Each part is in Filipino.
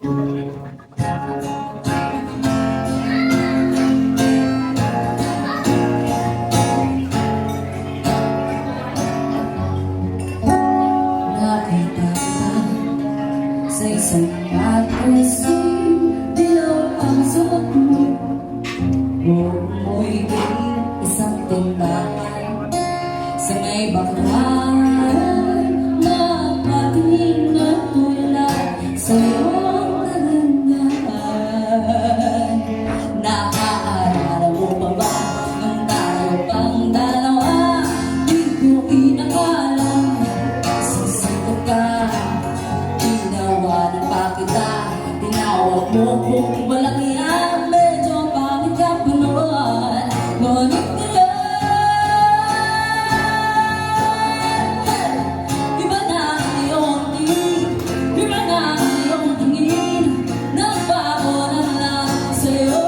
Nakita kita sa isang magazine, dilaw ang suot mo. Buhok mo'y isang tindahan sa may bakuran. Nakatingin na tulad sa iyong kagandahan. Naaalala mo pa ba nung tayo pang dalawa? Di ko inakala sisikat ka. Tinawanan pa kita, tinawag mo kung walang iyan. Medyo pangit ka pa naman, ngunit ngayon iba na ang iyong tingin, iba na ang iyong tingin. Nagbago na lang sa'yo.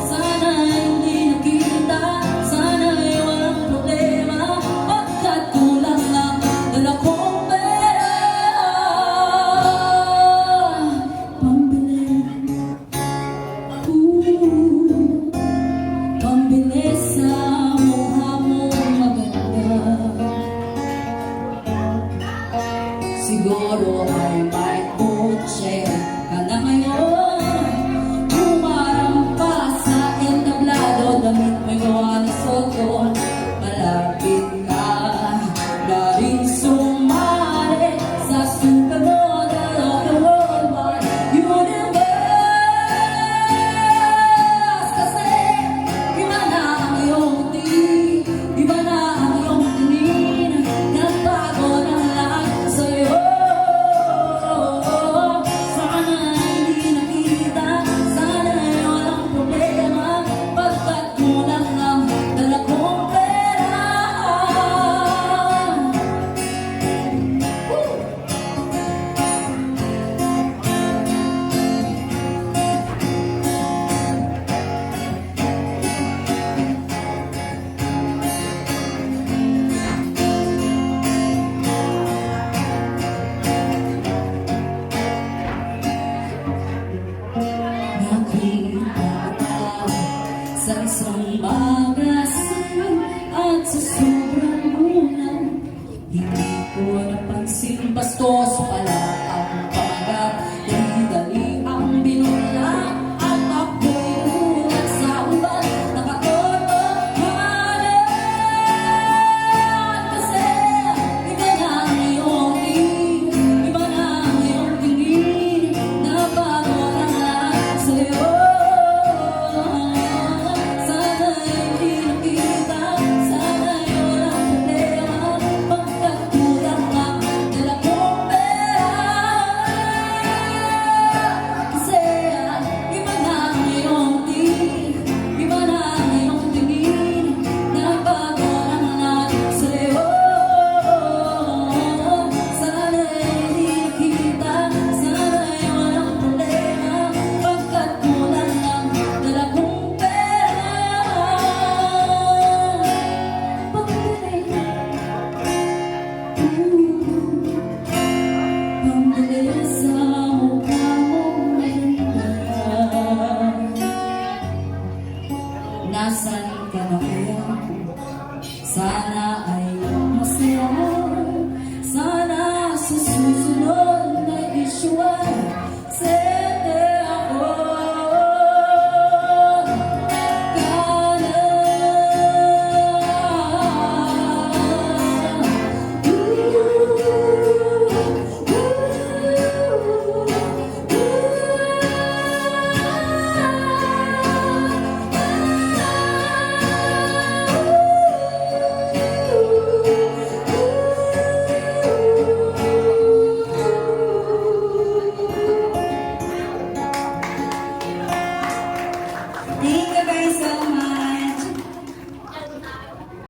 Sana'y hindi nakita, sana'y walang problema, pagkat kulang lang dala kong pera pambili, pambili sa mukha mong maganda. Siguro ay may kotse ka na ngayon, umarang sa entablado, damit mo'y gawa ni Soto. Malapit ka na rin sumali sa sumunod na worldwide universe. Kasi iba na ang iyong tingin, iba na ang iyong tingin. Nagbago na lang sa'yo. Sana'y hindi nakita, sana'y walang problema, pagkat kulang lang dala kong pera. Nakita ka sa isang magasin at sa sobrang ulan, hindi ko napansin bastos pala ang pamagat. Dali-dali ang binula at ako'y ulat sa ulan. Nakatoto halit kasi iba na ang iyong tingin, iba na ang iyong tingin. Nabago na lang sa'yo. Sana'y hindi nakita, sana'y walang problema, pagkat kulang lang dala kong pera. Kasi iba na ang iyong tingin, iba na ang iyong tingin. Nabago na lang sa'yo. Sana'y hindi nakita, sana'y walang problema, pagkat kulang lang dala kong pera. Pambili, pambili